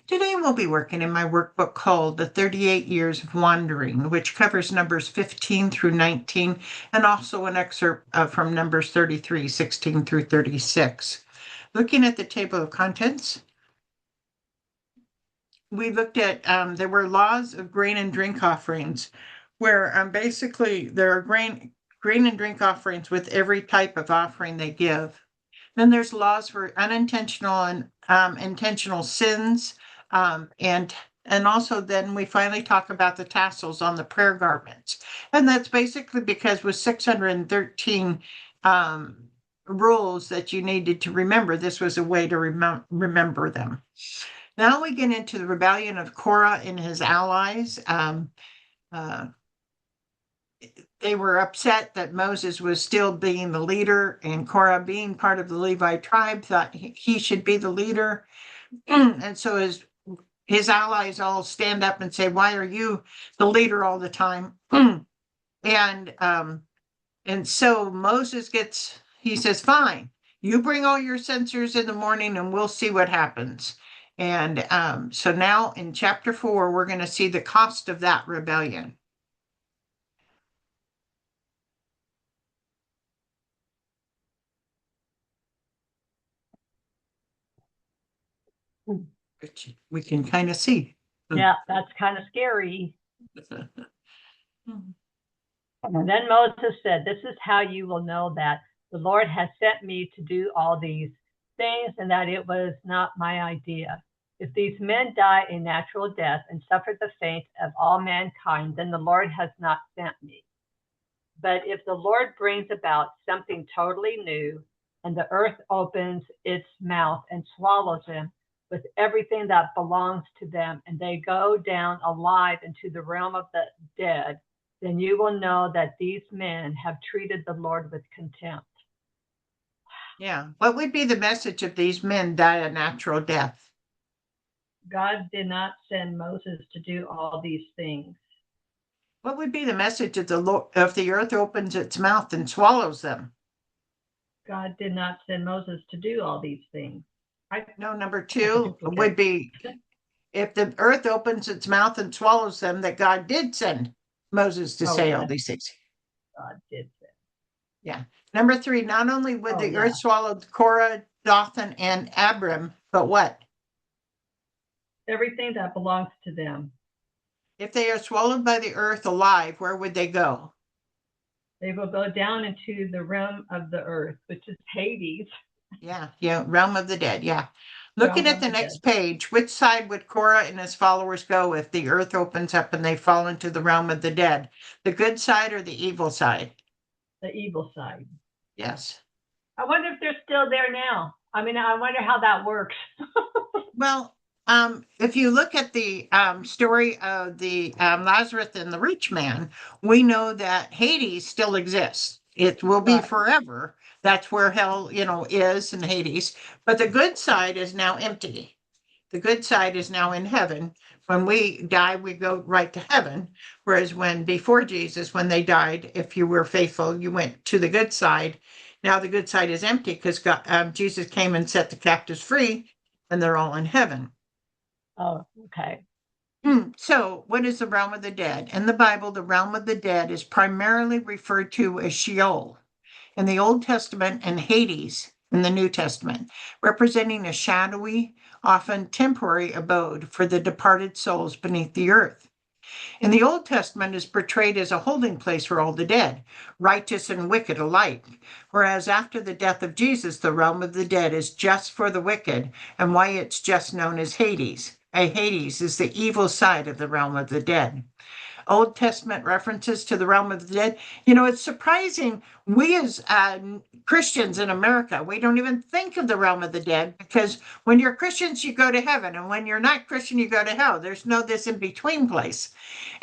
Today we'll be working in my workbook called The 38 Years of Wandering, which covers numbers 15 through 19 and also an excerpt from numbers 33, 16 through 36. Looking at the table of contents, we looked at there were laws of grain and drink offerings, where basically there are grain and drink offerings with every type of offering they give. Then there's laws for unintentional and intentional sins, and also then we finally talk about the tassels on the prayer garments, and that's basically because with 613 rules that you needed to remember, this was a way to remember them. Now we get into the rebellion of Korah and his allies. Uh, they were upset that Moses was still being the leader, and Korah, being part of the Levi tribe, thought he should be the leader. And so his allies all stand up and say, "Why are you the leader all the time?" and so Moses he says, "Fine, you bring all your censers in the morning, and we'll see what happens." And so now in chapter 4, we're going to see the cost of that rebellion. Which we can kind of see. Yeah, that's kind of scary. And then Moses said, "This is how you will know that the Lord has sent me to do all these things and that it was not my idea. If these men die a natural death and suffer the fate of all mankind, then the Lord has not sent me. But if the Lord brings about something totally new, and the earth opens its mouth and swallows them with everything that belongs to them, and they go down alive into the realm of the dead, then you will know that these men have treated the Lord with contempt." Yeah. What would be the message if these men die a natural death? God did not send Moses to do all these things. What would be the message if the earth opens its mouth and swallows them? God did not send Moses to do all these things. No, number 2 would be if the earth opens its mouth and swallows them, that God did send Moses to say all these things. God did send. Yeah. Number 3, not only would the earth swallow Korah, Dathan, and Abiram, but what? Everything that belongs to them. If they are swallowed by the earth alive, where would they go? They will go down into the realm of the earth, which is Hades. Yeah, realm of the dead, yeah. Looking at the next page, which side would Korah and his followers go if the earth opens up and they fall into the realm of the dead? The good side or the evil side? The evil side. Yes. I wonder if they're still there now. I mean, I wonder how that works. Well, if you look at the story of the Lazarus and the rich man, we know that Hades still exists. It will be forever. That's where hell, is in Hades. But the good side is now empty. The good side is now in heaven. When we die, we go right to heaven. Whereas before Jesus, when they died, if you were faithful, you went to the good side. Now the good side is empty because Jesus came and set the captives free, and they're all in heaven. Oh, okay. So, what is the realm of the dead? In the Bible, the realm of the dead is primarily referred to as Sheol in the Old Testament and Hades in the New Testament, representing a shadowy, often temporary abode for the departed souls beneath the earth. In the Old Testament is portrayed as a holding place for all the dead, righteous and wicked alike, whereas after the death of Jesus, the realm of the dead is just for the wicked, and why it's just known as Hades. Hades is the evil side of the realm of the dead. Old Testament references to the realm of the dead. It's surprising. We as Christians in America, we don't even think of the realm of the dead because when you're Christians, you go to heaven. And when you're not Christian, you go to hell. There's no this in between place.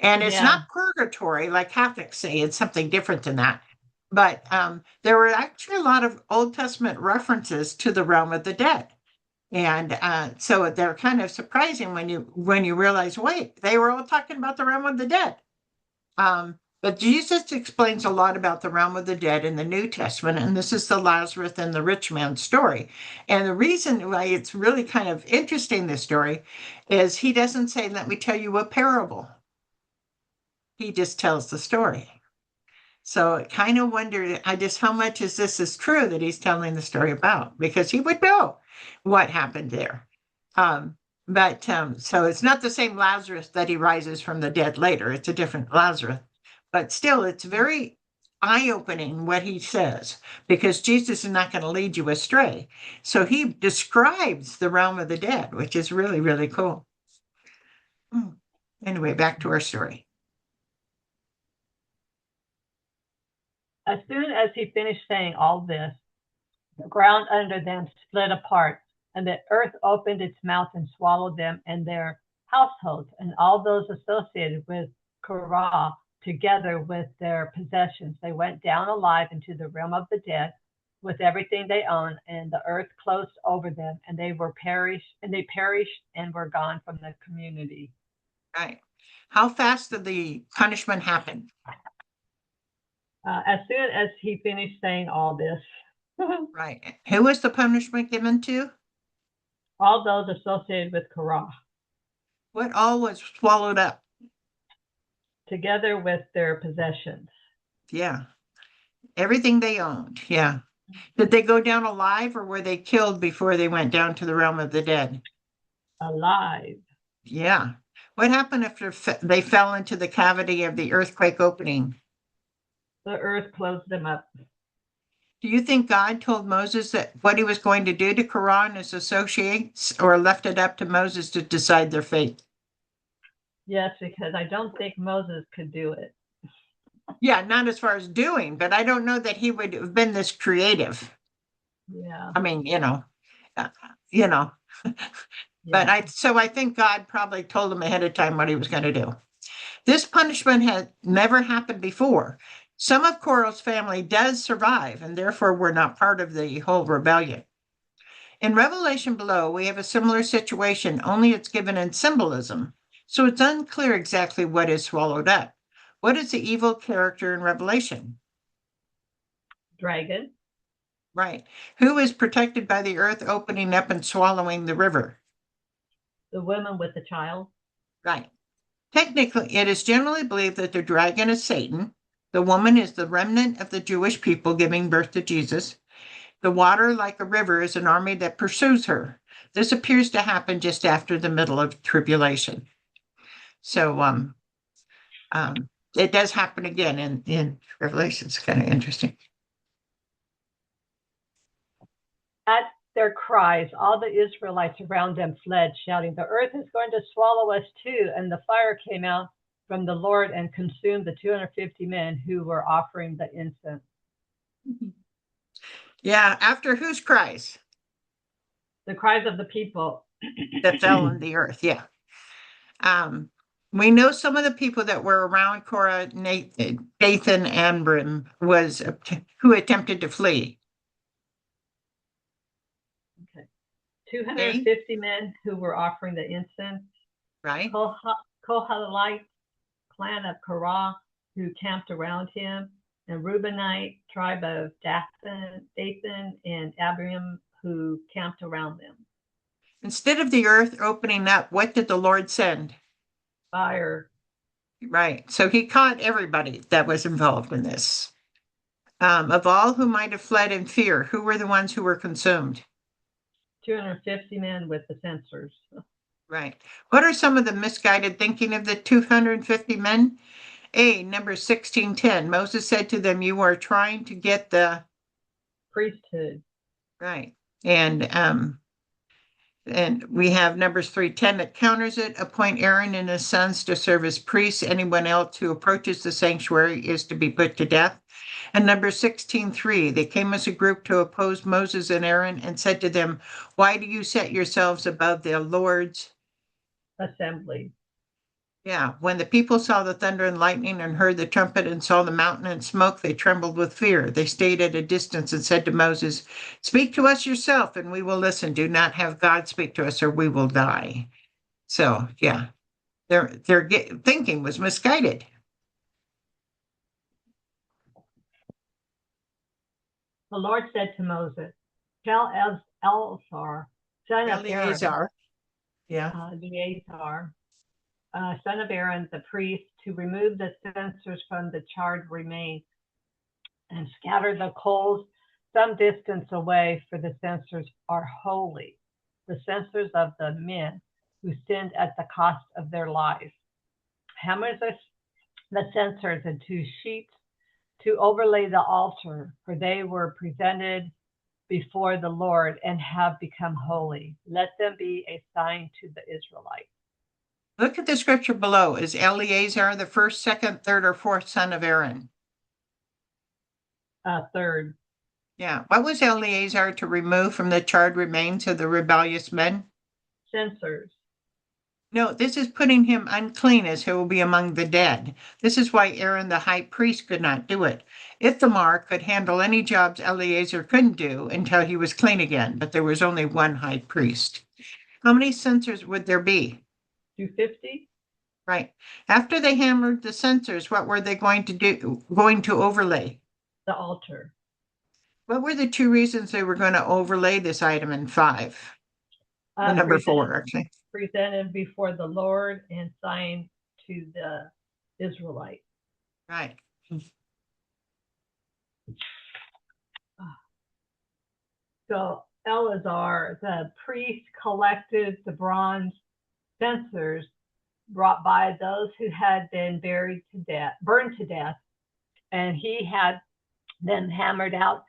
And it's not purgatory like Catholics say. It's something different than that. But there were actually a lot of Old Testament references to the realm of the dead. And so they're kind of surprising when you realize, wait, they were all talking about the realm of the dead. But Jesus explains a lot about the realm of the dead in the New Testament, and this is the Lazarus and the rich man story. And the reason why it's really kind of interesting, this story, is he doesn't say, let me tell you a parable. He just tells the story. So I kind of wonder, I just how much is this is true that he's telling the story about, because he would know what happened there. But so it's not the same Lazarus that he rises from the dead later. It's a different Lazarus, but still, it's very eye-opening what he says, because Jesus is not going to lead you astray. So he describes the realm of the dead, which is really, really cool. Anyway, back to our story. As soon as he finished saying all this, the ground under them split apart, and the earth opened its mouth and swallowed them and their households and all those associated with Korah, together with their possessions. They went down alive into the realm of the dead with everything they owned, and the earth closed over them, and they perished and were gone from the community. Right. How fast did the punishment happen? As soon as he finished saying all this, Right. Who was the punishment given to? all those associated with Korah, What all was swallowed up? together with their possessions. Yeah. Everything they owned. Yeah. Did they go down alive, or were they killed before they went down to the realm of the dead? Alive. Yeah. What happened if they fell into the cavity of the earthquake opening? The earth closed them up. Do you think God told Moses that what he was going to do to Korah and his associates, or left it up to Moses to decide their fate? Yes, because I don't think Moses could do it. Yeah, not as far as doing, but I don't know that he would have been this creative. Yeah. I mean, uh, you know, but I think God probably told him ahead of time what he was going to do. This punishment had never happened before. Some of Korah's family does survive, and therefore were not part of the whole rebellion. In Revelation below, we have a similar situation, only it's given in symbolism. So it's unclear exactly what is swallowed up. What is the evil character in Revelation? Dragon. Right. Who is protected by the earth opening up and swallowing the river? The woman with the child. Right. Technically, it is generally believed that the dragon is Satan. The woman is the remnant of the Jewish people giving birth to Jesus. The water, like a river, is an army that pursues her. This appears to happen just after the middle of tribulation. So it does happen again in Revelation. It's kind of interesting. At their cries, all the Israelites around them fled, shouting, "The earth is going to swallow us too." And the fire came out from the Lord and consumed the 250 men who were offering the incense. Yeah, after whose cries? The cries of the people That fell in the earth. Yeah. We know some of the people that were around Korah, Dathan, and Abiram who attempted to flee. Okay. 250 men who were offering the incense. Right. Kohathite clan of Korah who camped around him, and Reubenite tribe of Dathan and Abiram who camped around them. Instead of the earth opening up, what did the Lord send? Fire. Right. So he caught everybody that was involved in this. Of all who might have fled in fear, who were the ones who were consumed? 250 men with the censers. Right. What are some of the misguided thinking of the 250 men? A, Numbers 16:10. Moses said to them, "You are trying to get the priesthood." Right. And we have Numbers 3:10 that counters it. Appoint Aaron and his sons to serve as priests. Anyone else who approaches the sanctuary is to be put to death. And Numbers 16:3, they came as a group to oppose Moses and Aaron and said to them, "Why do you set yourselves above the Lord's assembly?" Yeah, when the people saw the thunder and lightning and heard the trumpet and saw the mountain and smoke, they trembled with fear. They stayed at a distance and said to Moses, "Speak to us yourself and we will listen. Do not have God speak to us or we will die." So, yeah, their thinking was misguided. The Lord said to Moses, tell Eleazar, son of Aaron, Eleazar. Yeah. Eleazar, son of Aaron, the priest, to remove the censers from the charred remains and scatter the coals some distance away, for the censers are holy, the censers of the men who sinned at the cost of their lives. Hammer the censers into sheets to overlay the altar, for they were presented before the Lord and have become holy. Let them be a sign to the Israelites. Look at the scripture below. Is Eleazar the first, second, third, or fourth son of Aaron? Third. Yeah. What was Eleazar to remove from the charred remains of the rebellious men? Censers. No, this is putting him unclean as he will be among the dead. This is why Aaron the high priest could not do it. Ithamar could handle any jobs Eleazar couldn't do until he was clean again, but there was only one high priest. How many censers would there be? 250. Right. After they hammered the censers, what were they going to do? Going to overlay? The altar. What were the two reasons they were going to overlay this item in 5? Number 4, actually. Presented before the Lord and signed to the Israelites. Right. So Eleazar, the priest, collected the bronze censers brought by those who had been burned to death, and he had them hammered out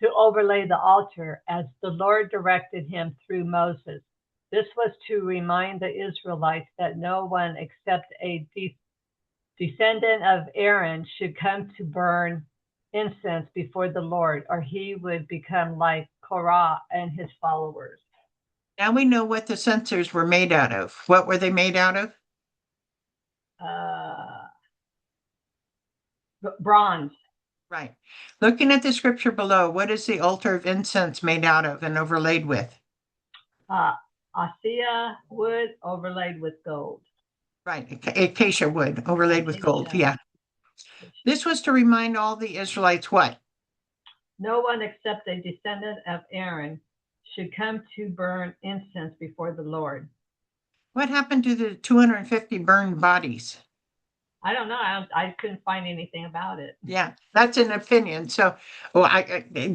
to overlay the altar as the Lord directed him through Moses. This was to remind the Israelites that no one except a descendant of Aaron should come to burn incense before the Lord, or he would become like Korah and his followers. Now we know what the censers were made out of. What were they made out of? Bronze. Right. Looking at the scripture below, what is the altar of incense made out of and overlaid with? Acacia wood overlaid with gold. Right. Acacia wood overlaid with gold. Yeah. This was to remind all the Israelites what? No one except a descendant of Aaron should come to burn incense before the Lord. What happened to the 250 burned bodies? I don't know. I couldn't find anything about it. Yeah, that's an opinion. So, well,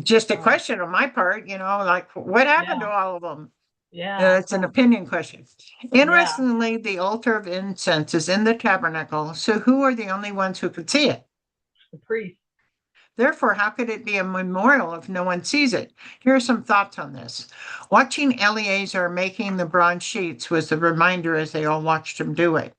just a question on my part, like what happened to all of them? Yeah. It's an opinion question. Interestingly, the altar of incense is in the tabernacle. So who are the only ones who could see it? The priest. Therefore, how could it be a memorial if no one sees it? Here are some thoughts on this. Watching Eleazar making the bronze sheets was the reminder as they all watched him do it.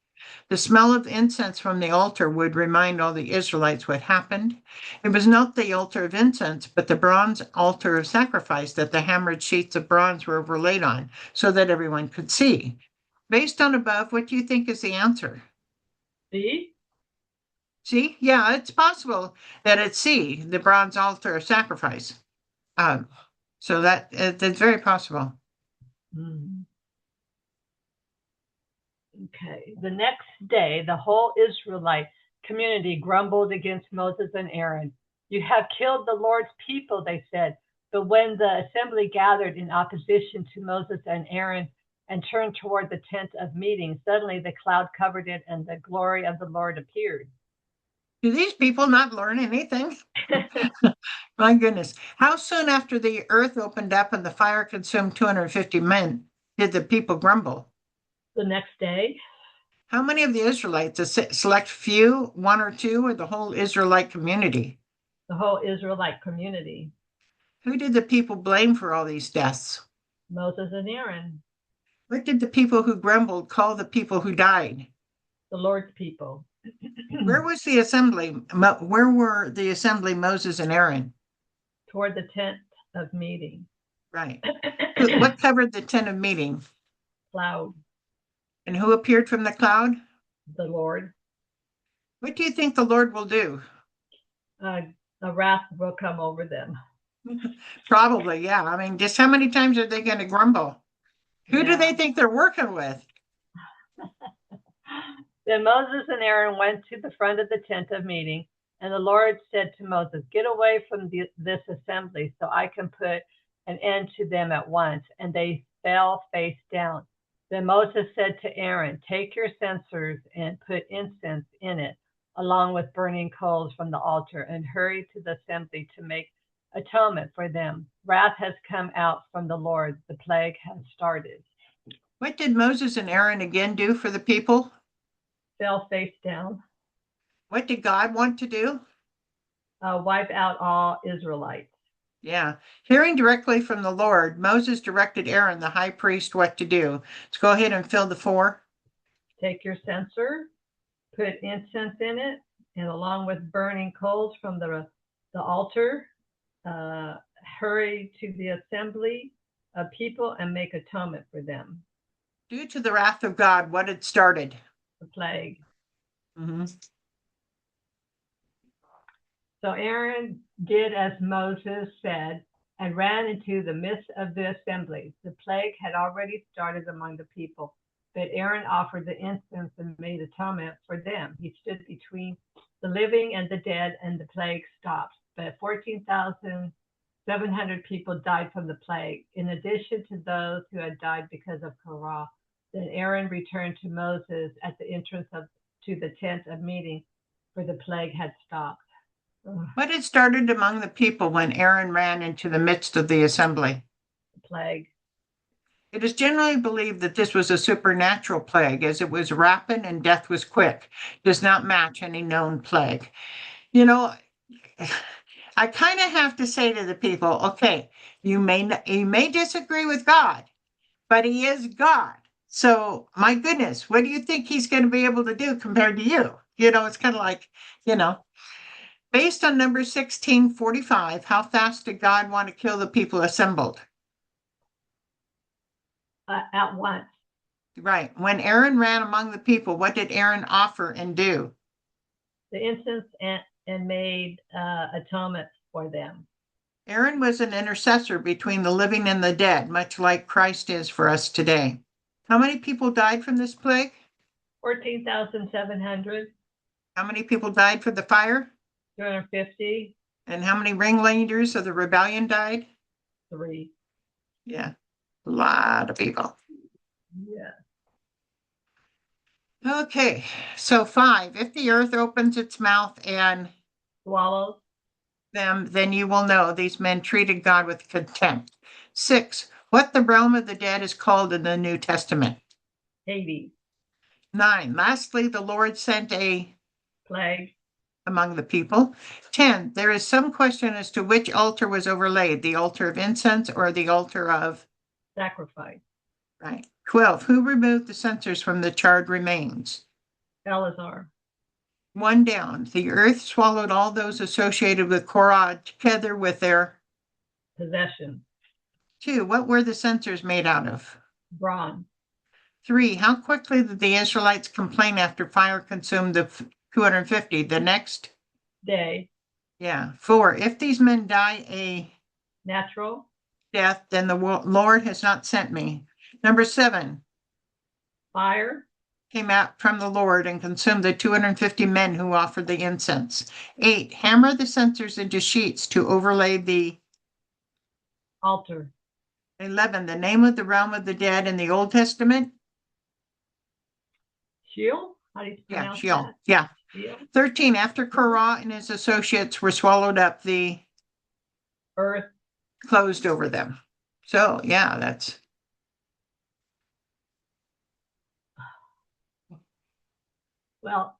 The smell of incense from the altar would remind all the Israelites what happened. It was not the altar of incense, but the bronze altar of sacrifice that the hammered sheets of bronze were overlaid on so that everyone could see. Based on above, what do you think is the answer? See? See? Yeah, it's possible that it's C, the bronze altar of sacrifice. So that's very possible. Mm. Okay. The next day, the whole Israelite community grumbled against Moses and Aaron. You have killed the Lord's people, they said. But when the assembly gathered in opposition to Moses and Aaron and turned toward the tent of meeting, suddenly the cloud covered it and the glory of the Lord appeared. Do these people not learn anything? My goodness. How soon after the earth opened up and the fire consumed 250 men did the people grumble? The next day. How many of the Israelites, a select few, one or two, or the whole Israelite community? The whole Israelite community. Who did the people blame for all these deaths? Moses and Aaron. What did the people who grumbled call the people who died? The Lord's people. Where was the assembly? Where were the assembly, Moses and Aaron? Toward the tent of meeting. Right. What covered the tent of meeting? Cloud. And who appeared from the cloud? The Lord. What do you think the Lord will do? A wrath will come over them. Probably, yeah. I mean, just how many times are they going to grumble? Who do they think they're working with? Then Moses and Aaron went to the front of the tent of meeting. And the Lord said to Moses, get away from this assembly so I can put an end to them at once. And they fell face down. Then Moses said to Aaron, take your censers and put incense in it, along with burning coals from the altar, and hurry to the assembly to make atonement for them. Wrath has come out from the Lord. The plague has started. What did Moses and Aaron again do for the people? Fell face down. What did God want to do? Wipe out all Israelites. Yeah. Hearing directly from the Lord, Moses directed Aaron, the high priest, what to do. Let's go ahead and fill the 4. Take your censer, put incense in it, and along with burning coals from the altar, hurry to the assembly of people and make atonement for them. Due to the wrath of God, what had started? The plague. Mm-hmm. So Aaron did as Moses said and ran into the midst of the assembly. The plague had already started among the people, but Aaron offered the incense and made atonement for them. He stood between the living and the dead, and the plague stopped. But 14,700 people died from the plague, in addition to those who had died because of Korah. Then Aaron returned to Moses at the entrance to the tent of meeting, for the plague had stopped. What had started among the people when Aaron ran into the midst of the assembly? The plague. It is generally believed that this was a supernatural plague, as it was rapid and death was quick. Does not match any known plague. You know, I kind of have to say to the people, okay, you may disagree with God, but he is God. So my goodness, what do you think he's going to be able to do compared to you? It's kind of like, based on Numbers 16:45, how fast did God want to kill the people assembled? At once. Right. When Aaron ran among the people, what did Aaron offer and do? The incense and made atonement for them. Aaron was an intercessor between the living and the dead, much like Christ is for us today. How many people died from this plague? 14,700. How many people died from the fire? 250. And how many ringleaders of the rebellion died? 3. Yeah, a lot of people. Yeah. Okay, so 5, if the earth opens its mouth and Swallows them, then you will know these men treated God with contempt. 6, what the realm of the dead is called in the New Testament. Hades. 9, lastly, the Lord sent a plague among the people. 10, there is some question as to which altar was overlaid, the altar of incense or the altar of sacrifice. Right. 12, who removed the censers from the charred remains? Eleazar. 1 down, the earth swallowed all those associated with Korah together with their possession. 2, what were the censers made out of? Bronze. 3, how quickly did the Israelites complain after fire consumed the 250? The next day. Yeah. 4, if these men die a natural death, then the Lord has not sent me. Number 7, fire came out from the Lord and consumed the 250 men who offered the incense. 8, hammer the censers into sheets to overlay the altar. 11, the name of the realm of the dead in the Old Testament. Sheol? How do you pronounce Sheol. that? Yeah. Sheol. 13, after Korah and his associates were swallowed up, the earth closed over them. So yeah, that's well